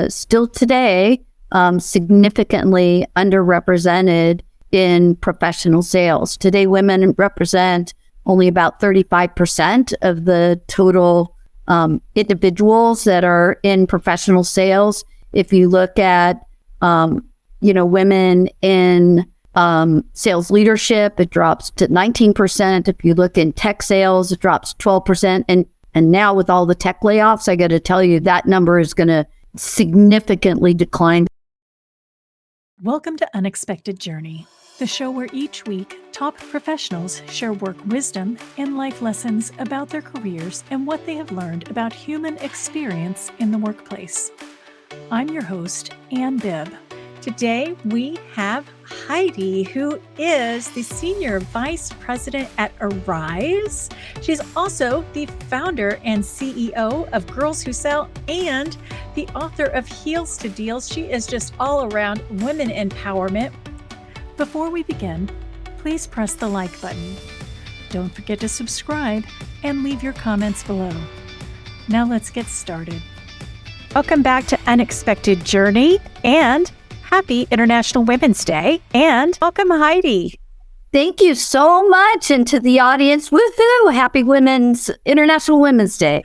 still today significantly underrepresented in professional sales. Today, women represent only about 35% of the total individuals that are in professional sales. If you look at, women in sales leadership, it drops to 19%. If you look in tech sales, it drops 12%. And now with all the tech layoffs, I got to tell you that number is going to significantly decline. Welcome to Unexpected Journey, the show where each week top professionals share work wisdom and life lessons about their careers and what they have learned about human experience in the workplace. I'm your host, Anne Bibb. Today, we have Heidi, who is the Senior Vice President at Arise. She's also the founder and CEO of GirlzWhoSell and the author of Heels to Deals. She is just all around women empowerment. Before we begin, please press the like button. Don't forget to subscribe and leave your comments below. Now let's get started. Welcome back to Unexpected Journey and Happy International Women's Day, and welcome, Heidi. Thank you so much. And to the audience, woohoo, happy International Women's Day.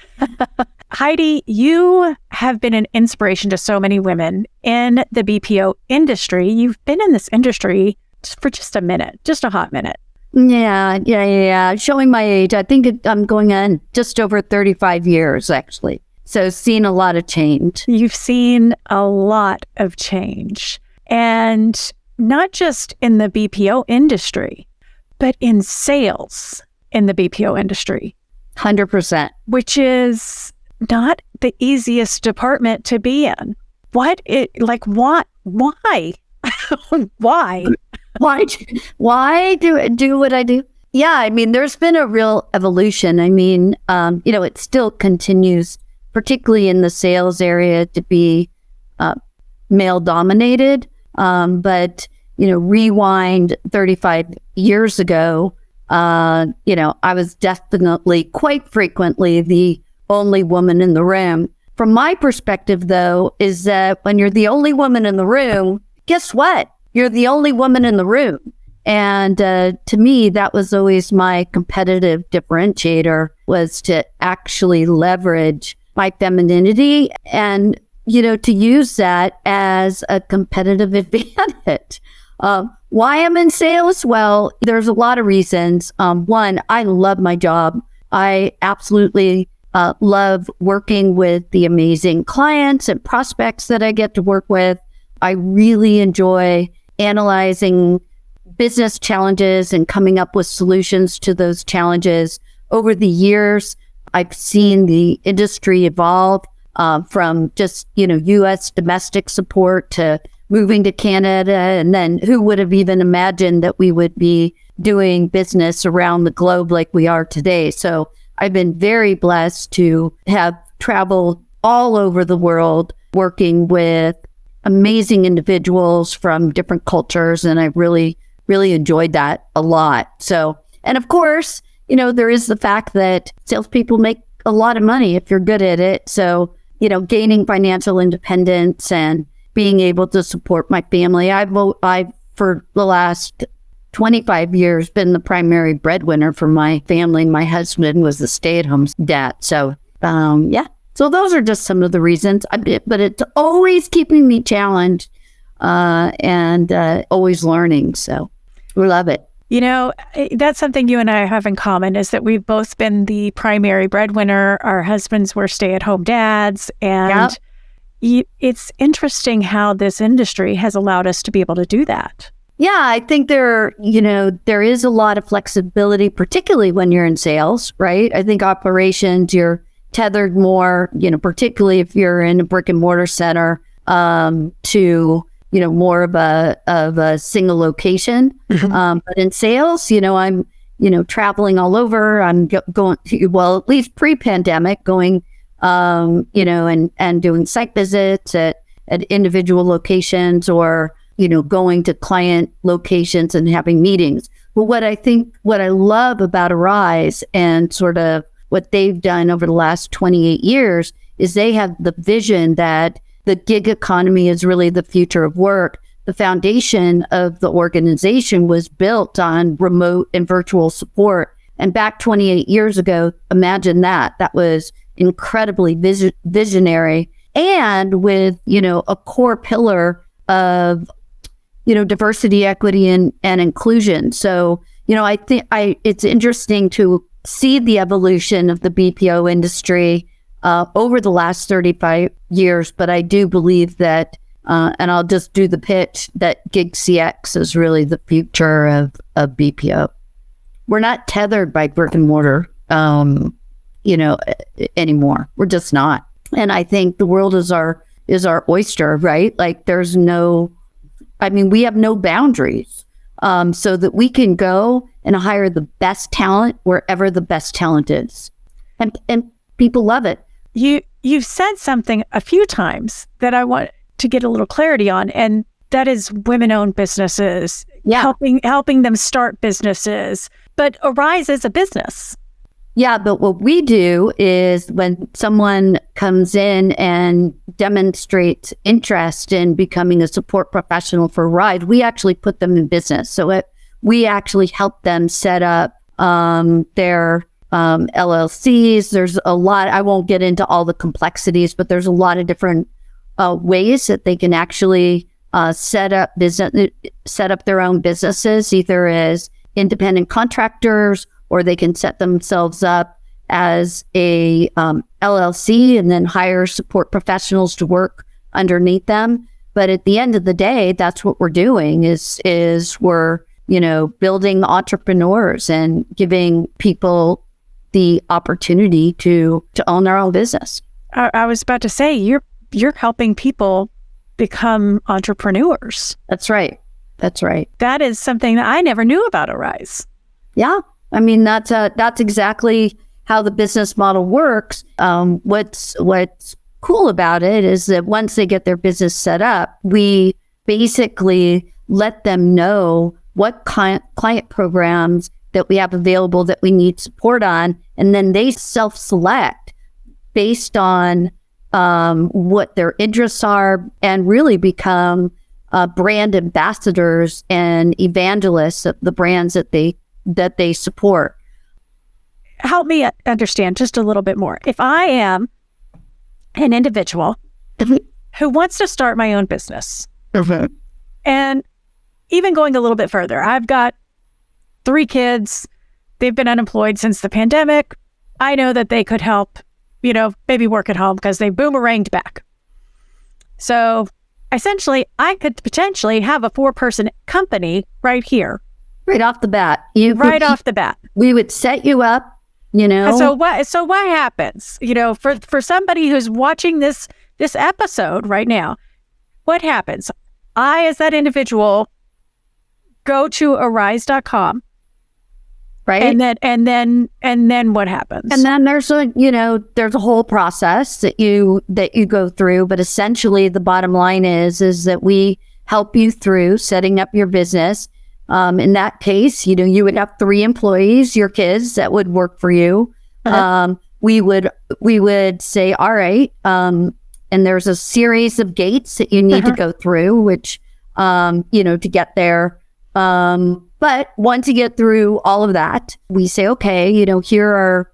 Heidi, you have been an inspiration to so many women in the BPO industry. You've been in this industry for just a minute, just a hot minute. Yeah. Showing my age. I think I'm going on just over 35 years, actually. So seen a lot of change. You've seen a lot of change. And not just in the BPO industry, but in sales in the BPO industry. 100%. Which is not the easiest department to be in. Why? Why? Why do what I do? Yeah, I mean, there's been a real evolution. I mean, it still continues, particularly in the sales area, to be male dominated. But rewind 35 years ago, I was definitely quite frequently the only woman in the room. From my perspective, though, is that when you're the only woman in the room, guess what? You're the only woman in the room. And to me, that was always my competitive differentiator, was to actually leverage my femininity and, to use that as a competitive advantage. Why I'm in sales? Well, there's a lot of reasons. One, I love my job. I absolutely love working with the amazing clients and prospects that I get to work with. I really enjoy analyzing business challenges and coming up with solutions to those challenges. Over the years, I've seen the industry evolve from just, U.S. domestic support to moving to Canada. And then who would have even imagined that we would be doing business around the globe like we are today? So I've been very blessed to have traveled all over the world working with amazing individuals from different cultures. And I really, really enjoyed that a lot. So, and of course, there is the fact that salespeople make a lot of money if you're good at it. So, gaining financial independence and being able to support my family. I've for the last 25 years been the primary breadwinner for my family. My husband was the stay-at-home dad. So, So those are just some of the reasons. But it's always keeping me challenged and always learning. So we love it. That's something you and I have in common, is that we've both been the primary breadwinner. Our husbands were stay-at-home dads. And it's interesting how this industry has allowed us to be able to do that. Yeah, I think there is a lot of flexibility, particularly when you're in sales, right? I think operations, you're tethered more, particularly if you're in a brick and mortar center, to more of a single location. Mm-hmm. But in sales, I'm, traveling all over. I'm going, at least pre-pandemic, going, and doing site visits at individual locations, or, going to client locations and having meetings. But what I love about Arise and sort of what they've done over the last 28 years is they have the vision that the gig economy is really the future of work. The foundation of the organization was built on remote and virtual support. And back 28 years ago, imagine that. That was incredibly visionary, and with, a core pillar of, diversity, equity, and inclusion. So, I think it's interesting to see the evolution of the BPO industry over the last 35 years. But I do believe that, and I'll just do the pitch, that GigCX is really the future of BPO. We're not tethered by brick and mortar, anymore. We're just not. And I think the world is our oyster, right? Like we have no boundaries, so that we can go and hire the best talent wherever the best talent is. And people love it. You've said something a few times that I want to get a little clarity on, and that is women-owned businesses, helping them start businesses. But Arise is a business. Yeah, but what we do is when someone comes in and demonstrates interest in becoming a support professional for Arise, we actually put them in business. So we actually help them set up their LLCs. There's a lot, I won't get into all the complexities, but there's a lot of different ways that they can actually set up their own businesses, either as independent contractors, or they can set themselves up as a LLC and then hire support professionals to work underneath them. But at the end of the day, that's what we're doing is we're, building entrepreneurs and giving people the opportunity to own their own business. I was about to say, you're helping people become entrepreneurs. That's right. That is something that I never knew about Arise. Yeah. That's exactly how the business model works. What's cool about it is that once they get their business set up, we basically let them know what client programs that we have available that we need support on, and then they self-select based on what their interests are, and really become brand ambassadors and evangelists of the brands that they support. Help me understand just a little bit more. If I am an individual who wants to start my own business, and even going a little bit further, I've got 3 kids. They've been unemployed since the pandemic. I know that they could help, maybe work at home because they boomeranged back. So essentially, I could potentially have a 4-person company right here. Right off the bat. Off the bat. We would set you up, So what happens? For somebody who's watching this episode right now, what happens? I, as that individual, go to arise.com. Right. And then what happens? And then there's a whole process that you go through, but essentially the bottom line is that we help you through setting up your business. In that case, you would have 3 employees, your kids that would work for you. We would say, all right, and there's a series of gates that you need to go through, which, to get there. But once you get through all of that, we say, okay, here are,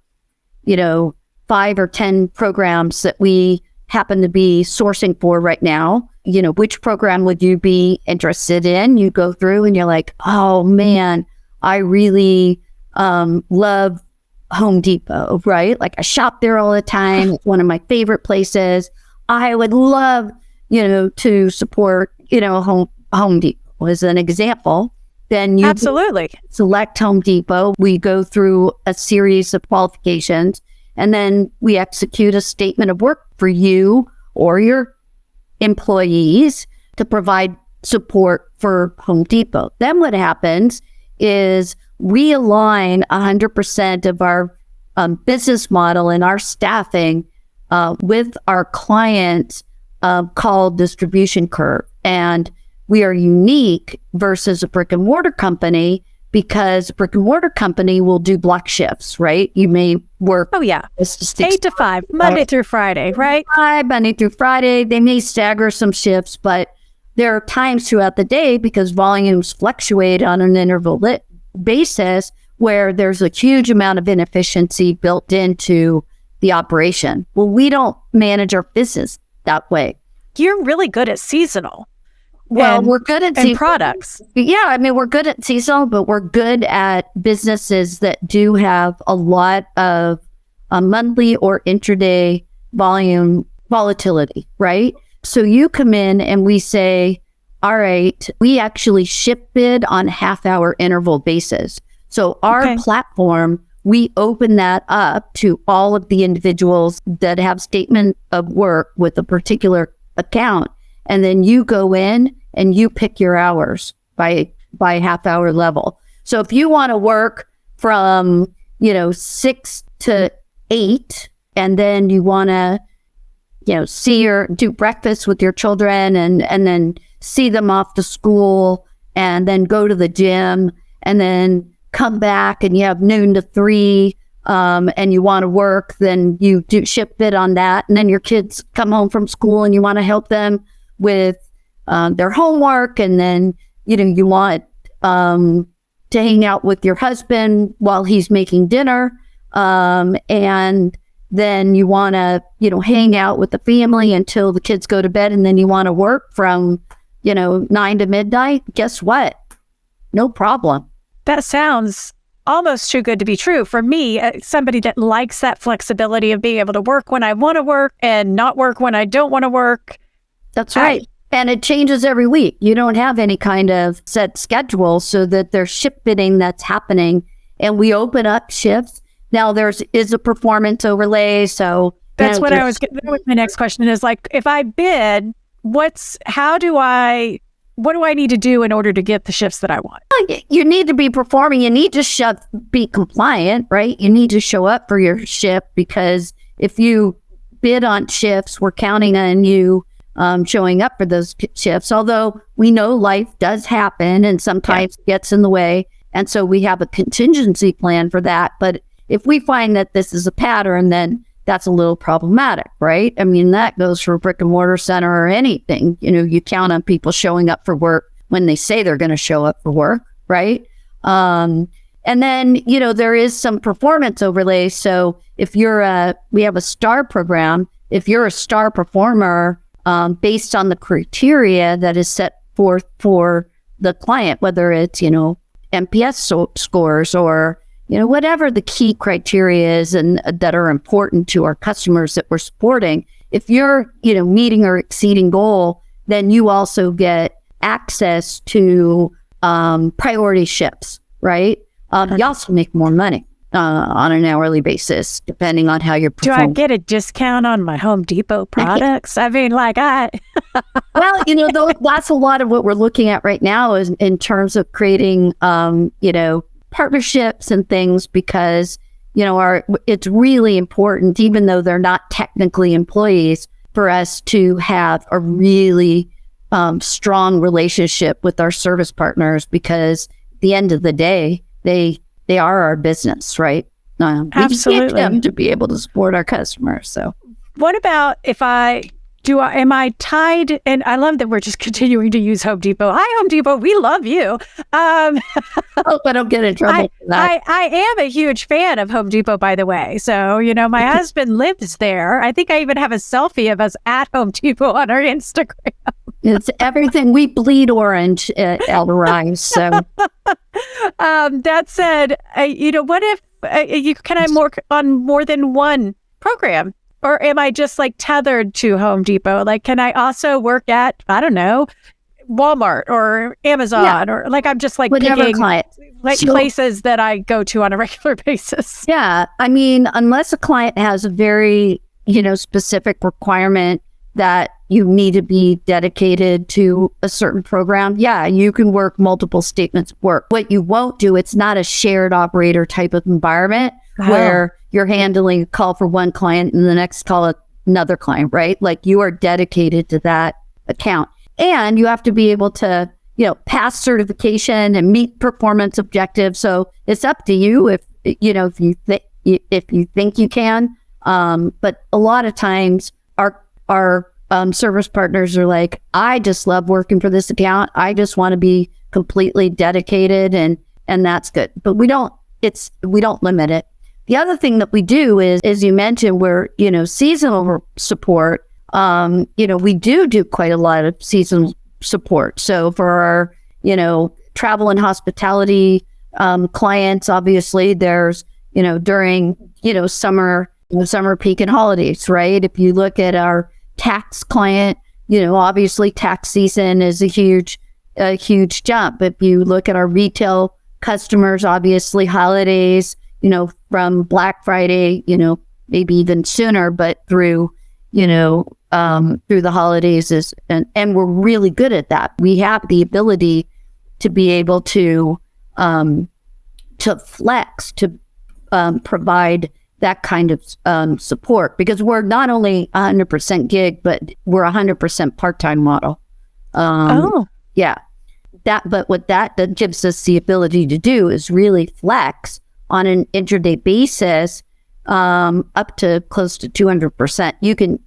5 or 10 programs that we happen to be sourcing for right now. Which program would you be interested in? You go through and you're like, oh man, I really love Home Depot, right? Like I shop there all the time. It's one of my favorite places. I would love, to support, Home Depot as an example. Then you absolutely select Home Depot. We go through a series of qualifications, and then we execute a statement of work for you or your employees to provide support for Home Depot. Then what happens is we align 100% of our business model and our staffing with our client's call distribution curve. And we are unique versus a brick and mortar company because a brick and mortar company will do block shifts, right? You may work. Oh, yeah. 8 to 5, Monday through Friday, right? Monday through Friday. They may stagger some shifts, but there are times throughout the day, because volumes fluctuate on an interval basis, where there's a huge amount of inefficiency built into the operation. Well, we don't manage our business that way. You're really good at seasonal. Well, we're good at products. Yeah, I mean, we're good at seasonal, but we're good at businesses that do have a lot of monthly or intraday volume volatility, right? So you come in and we say, all right, we actually ship bid on half-hour interval basis. So our platform, we open that up to all of the individuals that have statement of work with a particular account. And then you go in and you pick your hours by half-hour level. So if you want to work from, 6 to 8, and then you want to, do breakfast with your children and then see them off to school, and then go to the gym, and then come back and you have noon to 3, and you want to work, then you do ship bid on that. And then your kids come home from school and you want to help them with their homework. And then, you want to hang out with your husband while he's making dinner. And then you want to, hang out with the family until the kids go to bed. And then you want to work from, 9 to midnight. Guess what? No problem. That sounds almost too good to be true. For me, somebody that likes that flexibility of being able to work when I want to work and not work when I don't want to work. That's right. And it changes every week. You don't have any kind of set schedule, so that there's ship bidding that's happening, and we open up shifts. Now is a performance overlay. So that's what my next question is, like, if I bid, what do I need to do in order to get the shifts that I want? You need to be performing. You need to be compliant, right? You need to show up for your shift, because if you bid on shifts, we're counting on you showing up for those shifts. Although we know life does happen and sometimes gets in the way. And so we have a contingency plan for that. But if we find that this is a pattern, then that's a little problematic, right? I mean, that goes for a brick and mortar center or anything. You count on people showing up for work when they say they're going to show up for work, right? And then, there is some performance overlay. So if we have a STAR program. If you're a STAR performer, based on the criteria that is set forth for the client, whether it's, NPS scores or, whatever the key criteria is and that are important to our customers that we're supporting. If you're, meeting or exceeding goal, then you also get access to priority ships, right? You also make more money on an hourly basis, depending on how you're performing. Do I get a discount on my Home Depot products? I mean, well, that's a lot of what we're looking at right now is in terms of creating, partnerships and things, because, it's really important, even though they're not technically employees, for us to have a really strong relationship with our service partners, because at the end of the day, they are our business, right? Absolutely. We need them to be able to support our customers. So what about if am I tied? And I love that we're just continuing to use Home Depot. Hi, Home Depot. We love you. I hope I don't get in trouble for that. I am a huge fan of Home Depot, by the way. So, my husband lives there. I think I even have a selfie of us at Home Depot on our Instagram. It's everything. We bleed orange at Rise. So that said, what if can I work on more than one program? Or am I just tethered to Home Depot? Can I also work at, I don't know, Walmart or Amazon, or I'm just whatever picking client. Places that I go to on a regular basis? Yeah. I mean, unless a client has a very, specific requirement that you need to be dedicated to a certain program, you can work multiple statements of work. What you won't do, it's not a shared operator type of environment where you're handling a call for one client and the next call another client, right? You are dedicated to that account. And you have to be able to, pass certification and meet performance objectives. So it's up to you if you think you can. But a lot of times our service partners are like, I just love working for this account. I just want to be completely dedicated, and that's good. But we don't limit it. The other thing that we do is, as you mentioned, we're, seasonal support. We do quite a lot of seasonal support. So for our, travel and hospitality clients, obviously there's, during, summer peak and holidays, right? If you look at our tax client, obviously tax season is a huge jump. If you look at our retail customers, obviously holidays, from Black Friday, maybe even sooner, but through the holidays and we're really good at that. We have the ability to be able to flex, to provide that kind of support, because we're not only 100% gig, but we're 100% part-time model. Yeah. But what that gives us the ability to do is really flex on an intraday basis, up to close to 200%.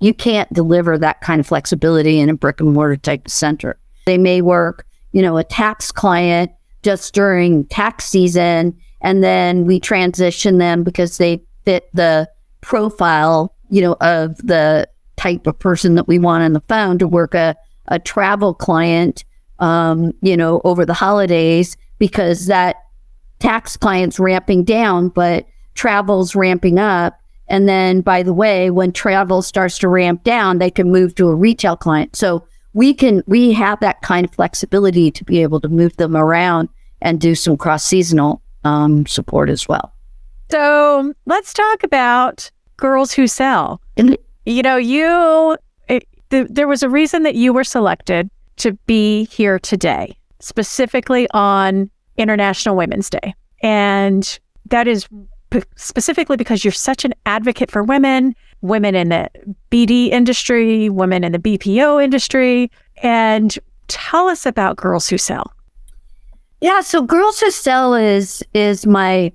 You can't deliver that kind of flexibility in a brick and mortar type center. They may work, a tax client just during tax season, and then we transition them because they fit the profile, of the type of person that we want on the phone, to work a travel client, over the holidays, because that tax client's ramping down, but travel's ramping up. And then, by the way, when travel starts to ramp down, they can move to a retail client. So we have that kind of flexibility to be able to move them around and do some cross-seasonal support as well. So let's talk about Girls Who Sell. There was a reason that you were selected to be here today, specifically on International Women's Day. And that is specifically because you're such an advocate for women in the BD industry, women in the BPO industry. And tell us about Girls Who Sell. Yeah, so Girls Who Sell is my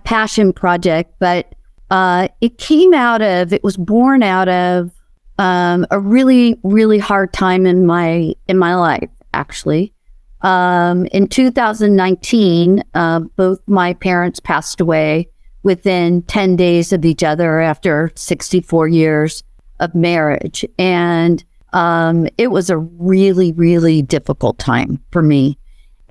passion project, but it was born out of a really, really hard time in my life, actually. In 2019, both my parents passed away within 10 days of each other after 64 years of marriage. And it was a really, really difficult time for me.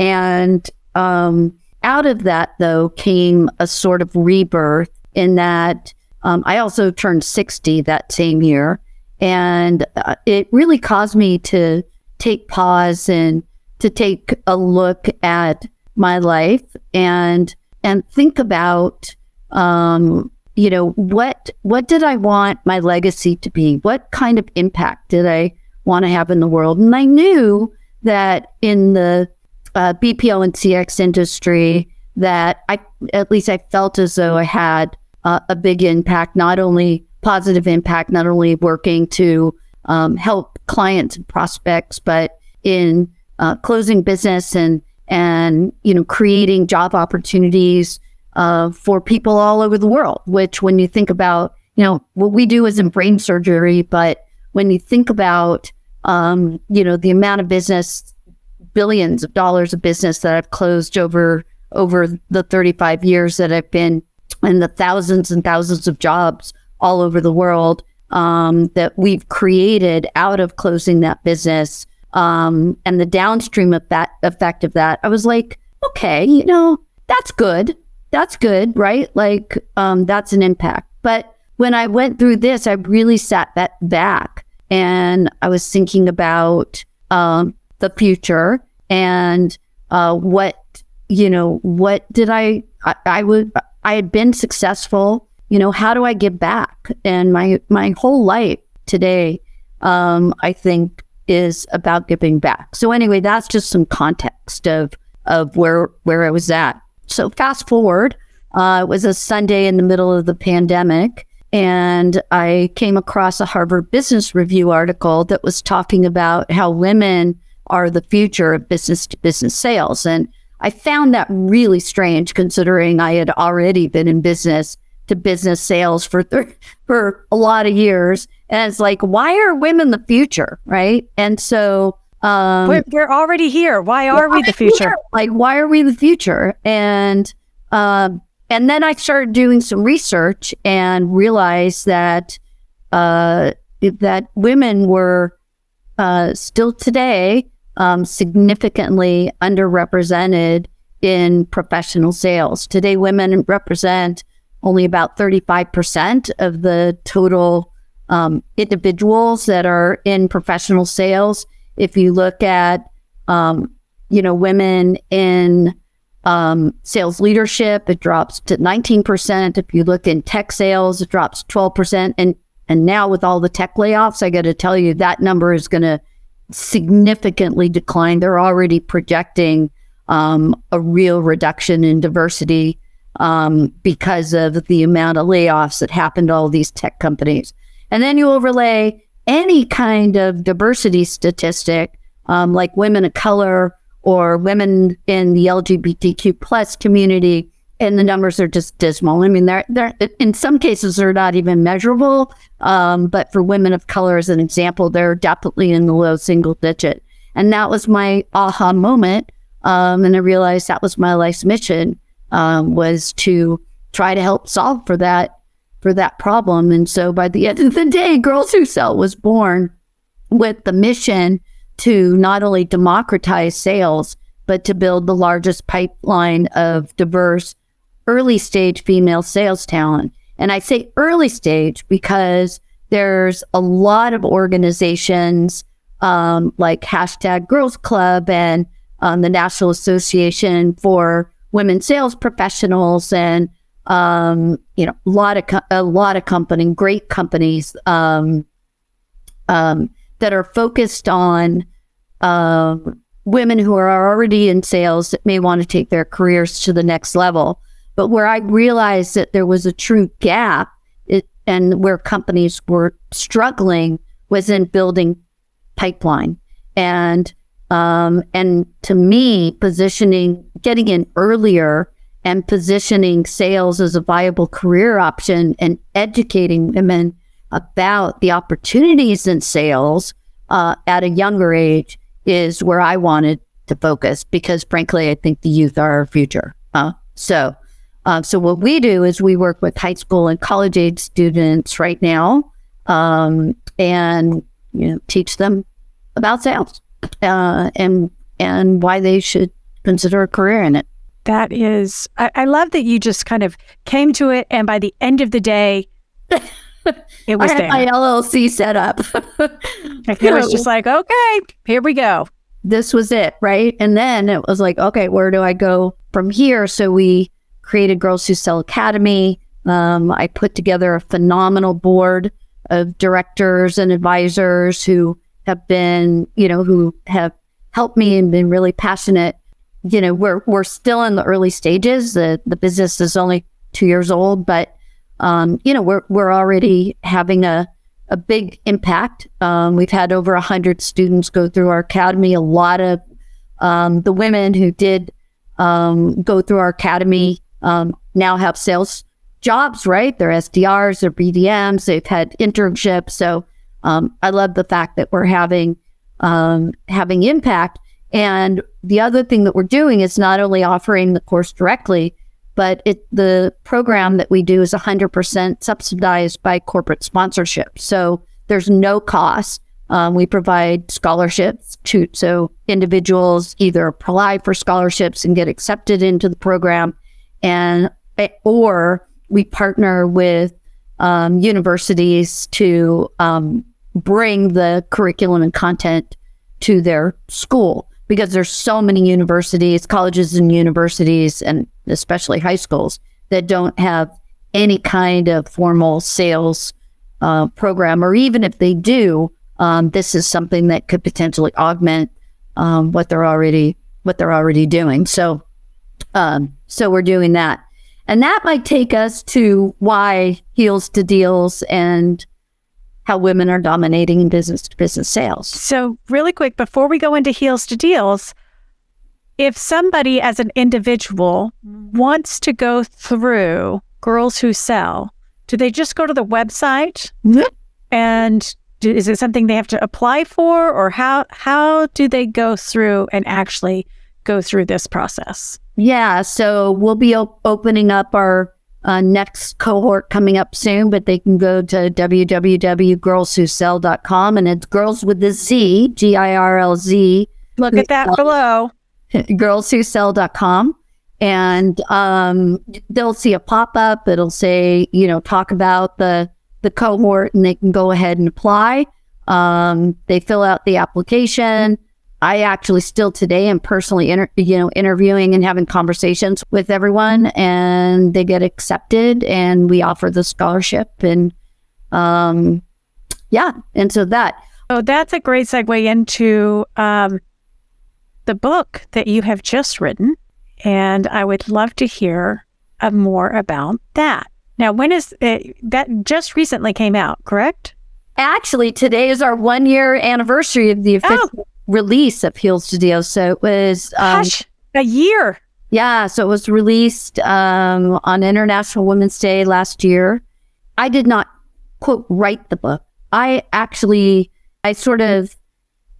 And out of that, though, came a sort of rebirth in that I also turned 60 that same year. And it really caused me to take pause and to take a look at my life and think about, what did I want my legacy to be? What kind of impact did I want to have in the world? And I knew that in the BPO and CX industry, that I felt as though I had a big impact, not only positive impact, not only working to help clients and prospects, but in closing business and creating job opportunities for people all over the world. Which, when you think about what we do is in brain surgery, but when you think about the amount of business, billions of dollars of business that I've closed over the 35 years that I've been, and the thousands and thousands of jobs all over the world that we've created out of closing that business, and the downstream effect of that, I was like, okay, that's good. That's good, right? Like, that's an impact. But when I went through this, I really sat back and I was thinking about the future and what did I had been successful, how do I give back? And my whole life today, I think, is about giving back. So anyway, that's just some context of where I was at. So fast forward, it was a Sunday in the middle of the pandemic, and I came across a Harvard Business Review article that was talking about how women are the future of business to business sales. And I found that really strange, considering I had already been in business to business sales for a lot of years. And it's like, why are women the future, right? And so we're already here. Why are we the future? Like, why are we the future? And then I started doing some research and realized that that women were still today significantly underrepresented in professional sales. Today, women represent only about 35% of the total individuals that are in professional sales. If you look at, women in sales leadership, it drops to 19%. If you look in tech sales, it drops 12%. And now with all the tech layoffs, I got to tell you, that number is going to significantly decline. They're already projecting a real reduction in diversity because of the amount of layoffs that happened to all these tech companies. And then you overlay any kind of diversity statistic, like women of color or women in the LGBTQ plus community, and the numbers are just dismal. I mean, they're in some cases they're not even measurable, but for women of color, as an example, they're definitely in the low single digit. And that was my aha moment, and I realized that was my life's mission, was to try to help solve for that problem. And so by the end of the day, Girls Who Sell was born with the mission to not only democratize sales, but to build the largest pipeline of diverse early stage female sales talent. And I say early stage because there's a lot of organizations like #Girls Club and the National Association for Women Sales Professionals, and a lot of great companies that are focused on women who are already in sales that may want to take their careers to the next level. But where I realized that there was a true gap and where companies were struggling was in building pipeline. And to me, getting in earlier and positioning sales as a viable career option and educating women about the opportunities in sales at a younger age is where I wanted to focus, because frankly, I think the youth are our future. So what we do is we work with high school and college age students right now, and teach them about sales and why they should consider a career in it. That is, I love that you just kind of came to it, and by the end of the day, it was I had my LLC set up. It was just like, okay, here we go. This was it, right? And then it was like, okay, where do I go from here? So we created Girls Who Sell Academy. I put together a phenomenal board of directors and advisors who have been, who have helped me and been really passionate. We're still in the early stages. The business is only 2 years old, but we're already having a big impact. We've had over 100 students go through our academy. A lot of the women who did go through our academy now have sales jobs, right? They're SDRs, they're BDMs, they've had internships. So I love the fact that we're having impact. And the other thing that we're doing is not only offering the course directly, but the program that we do is 100% subsidized by corporate sponsorship. So there's no cost. We provide scholarships so individuals either apply for scholarships and get accepted into the program, or we partner with universities to bring the curriculum and content to their school, because there's so many universities, colleges and universities, and especially high schools, that don't have any kind of formal sales program, or even if they do, this is something that could potentially augment what they're already doing. So we're doing that, and that might take us to why Heels to Deals and how women are dominating in business-to-business sales. So really quick, before we go into Heels to Deals, if somebody as an individual wants to go through Girls Who Sell, do they just go to the website? And is it something they have to apply for? Or how do they go through and actually go through this process? Yeah, so we'll be opening up our next cohort coming up soon, but they can go to www.GirlzWhoSell.com, and it's girls with the Z, GIRLZ. Look at that below. GirlzWhoSell.com. And they'll see a pop-up. It'll say, talk about the cohort, and they can go ahead and apply. They fill out the application. I actually still today am personally interviewing and having conversations with everyone, and they get accepted, and we offer the scholarship. And and so that. Oh, that's a great segue into the book that you have just written. And I would love to hear more about that. Now, when is that just recently came out, correct? Actually, today is our 1-year anniversary of the official release of Heels to Deals. So it was... a year. Yeah, so it was released on International Women's Day last year. I did not, quote, write the book. I sort of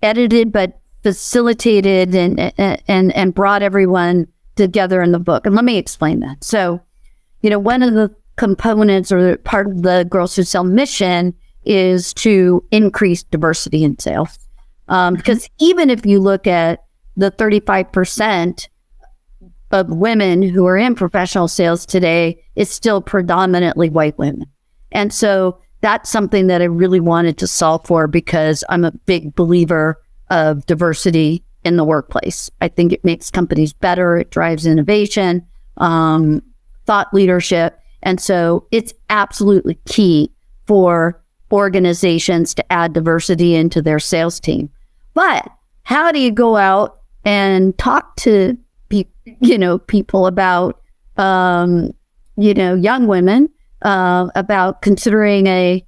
edited, but facilitated and brought everyone together in the book. And let me explain that. So, one of the components or part of the Girls Who Sell mission is to increase diversity in sales. Because even if you look at the 35% of women who are in professional sales today, it's still predominantly white women. And so that's something that I really wanted to solve for, because I'm a big believer of diversity in the workplace. I think it makes companies better. It drives innovation, thought leadership. And so it's absolutely key for organizations to add diversity into their sales team. But how do you go out and talk to people about, young women about considering a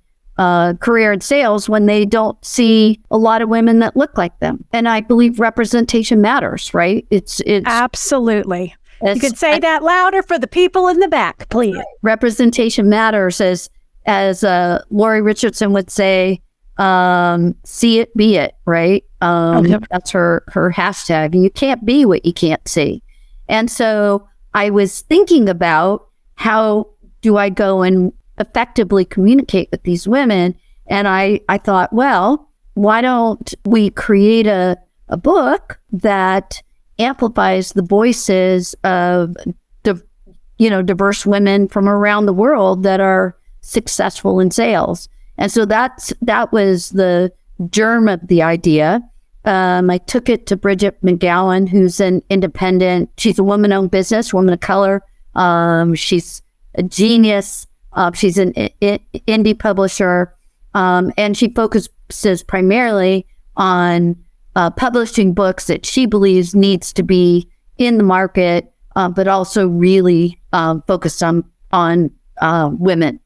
career in sales when they don't see a lot of women that look like them? And I believe representation matters, right? It's absolutely. You could say that louder for the people in the back, please. Representation matters, as Lori Richardson would say, see it, be it, right? That's her hashtag. You can't be what you can't see. And so I was thinking about, how do I go and effectively communicate with these women? And I thought, well, why don't we create a book that amplifies the voices of diverse women from around the world that are successful in sales. And so that was the germ of the idea. I took it to Bridget McGowan, who's an independent. She's a woman-owned business, woman of color. She's a genius. She's an indie publisher, and she focuses primarily on publishing books that she believes needs to be in the market, but also really focused on women,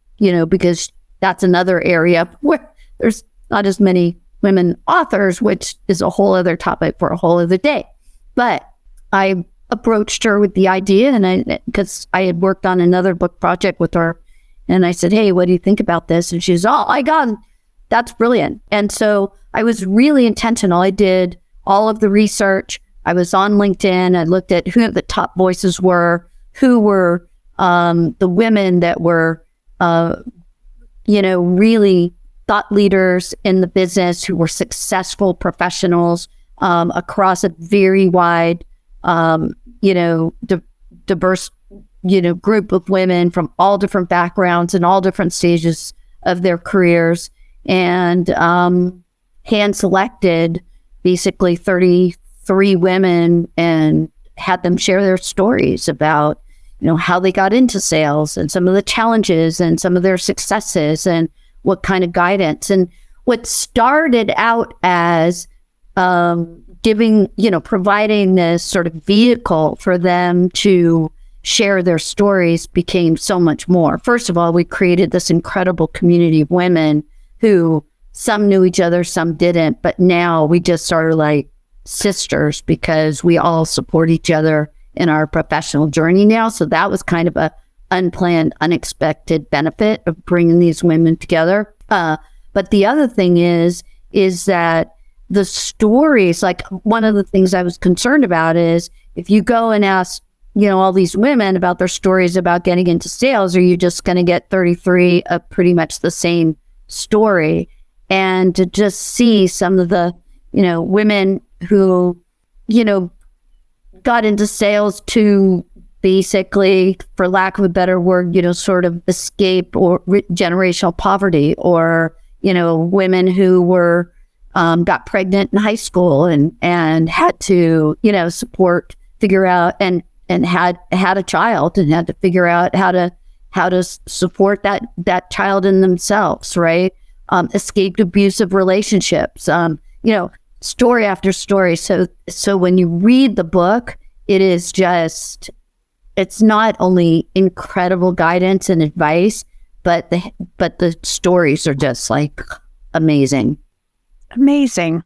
because that's another area where there's not as many women authors, which is a whole other topic for a whole other day. But I approached her with the idea, and because I had worked on another book project with her, and I said, hey, what do you think about this? And she's, oh my God, that's brilliant. And so I was really intentional. I did all of the research. I was on LinkedIn. I looked at who the top voices were, who were the women that were, really thought leaders in the business, who were successful professionals across a very wide, diverse, group of women from all different backgrounds and all different stages of their careers, and hand selected basically 33 women and had them share their stories about, how they got into sales and some of the challenges and some of their successes and what kind of guidance. And what started out as providing this sort of vehicle for them to share their stories became so much more. First of all, we created this incredible community of women who some knew each other, some didn't, but now we just are like sisters because we all support each other in our professional journey now. So that was kind of a unplanned, unexpected benefit of bringing these women together. But the other thing is that the stories, like one of the things I was concerned about is if you go and ask, all these women about their stories about getting into sales, are you just going to get 33 of pretty much the same story? And to just see some of the, women who, got into sales to basically, for lack of a better word, sort of escape or generational poverty, or, women who were, got pregnant in high school and had to, support, figure out, and had a child and had to figure out how to support that child in themselves, right? Escaped abusive relationships, story after story. So when you read the book, it's not only incredible guidance and advice, but the stories are just like amazing. Amazing.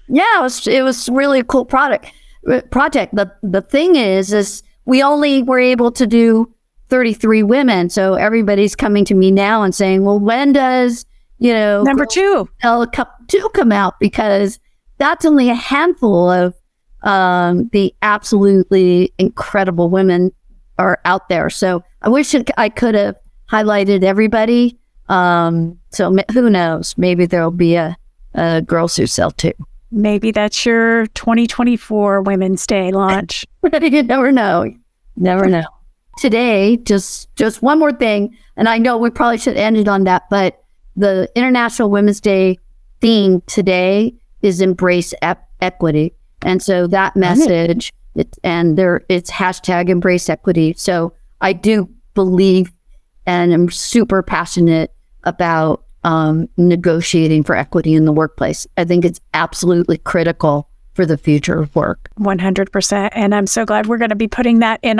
Yeah, it was really a cool project. The thing is we only were able to do 33 women. So everybody's coming to me now and saying, well, when does, number 2 come out? Because that's only a handful of the absolutely incredible women are out there. So I wish I could have highlighted everybody. So who knows? Maybe there'll be a Girls Who Sell too. Maybe that's your 2024 Women's Day launch. You never know. Never know. Today, just one more thing, and I know we probably should end it on that, but the International Women's Day theme today is embrace equity. And so that message, it's hashtag embrace equity. So I do believe and I'm super passionate about negotiating for equity in the workplace. I think it's absolutely critical for the future of work. 100%. And I'm so glad we're going to be putting that in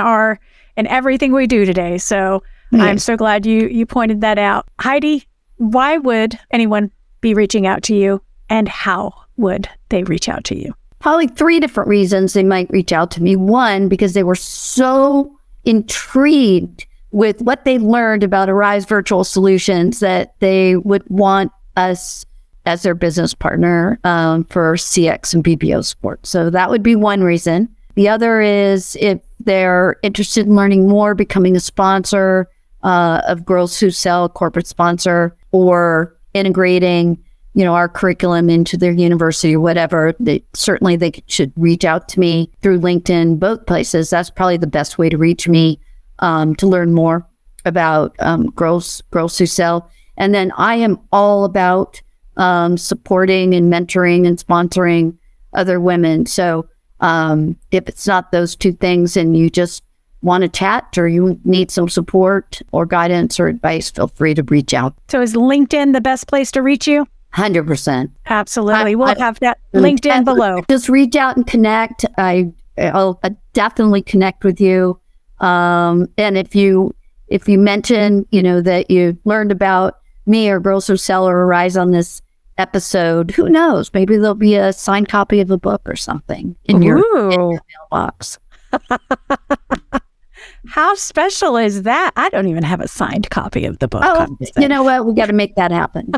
everything we do today. So yes. I'm so glad you pointed that out. Heidi, why would anyone be reaching out to you, and how would they reach out to you? Probably 3 different reasons they might reach out to me. One, because they were so intrigued with what they learned about Arise Virtual Solutions that they would want us as their business partner for CX and BPO support. So that would be one reason. The other is if they're interested in learning more, becoming a sponsor of Girls Who Sell, corporate sponsor, or integrating our curriculum into their university or whatever, they should reach out to me through LinkedIn, both places. That's probably the best way to reach me to learn more about Girls Who Sell. And then I am all about supporting and mentoring and sponsoring other women. So if it's not those 2 things and you just want to chat or you need some support or guidance or advice, feel free to reach out. So is LinkedIn the best place to reach you? 100%. Absolutely. We'll have that LinkedIn below. Just reach out and connect. I'll definitely connect with you. And if you mention, that you learned about me or Girls Who Sell or Arise on this episode, who knows? Maybe there'll be a signed copy of a book or something in your mailbox. How special is that? I don't even have a signed copy of the book. Oh, you know what? We got to make that happen.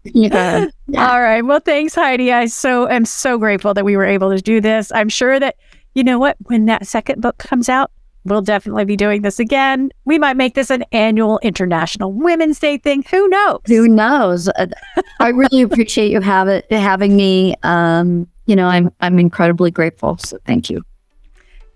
Yeah. All right. Well, thanks, Heidi. I am so grateful that we were able to do this. I'm sure that, when that second book comes out, we'll definitely be doing this again. We might make this an annual International Women's Day thing. Who knows? Who knows? I really appreciate you having me. I'm incredibly grateful. So thank you.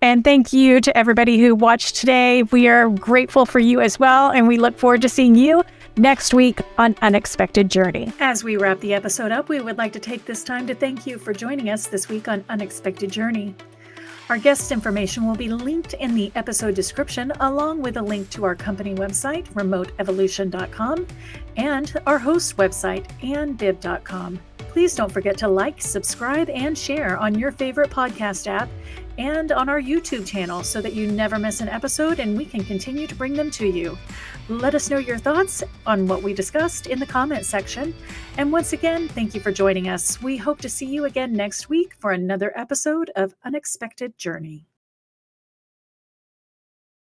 And thank you to everybody who watched today. We are grateful for you as well. And we look forward to seeing you next week on Unexpected Journey. As we wrap the episode up, we would like to take this time to thank you for joining us this week on Unexpected Journey. Our guest information will be linked in the episode description, along with a link to our company website, remoteevolution.com, and our host website, Annebibb.com. Please don't forget to like, subscribe, and share on your favorite podcast app and on our YouTube channel so that you never miss an episode and we can continue to bring them to you. Let us know your thoughts on what we discussed in the comment section. And once again, thank you for joining us. We hope to see you again next week for another episode of Unexpected Journey.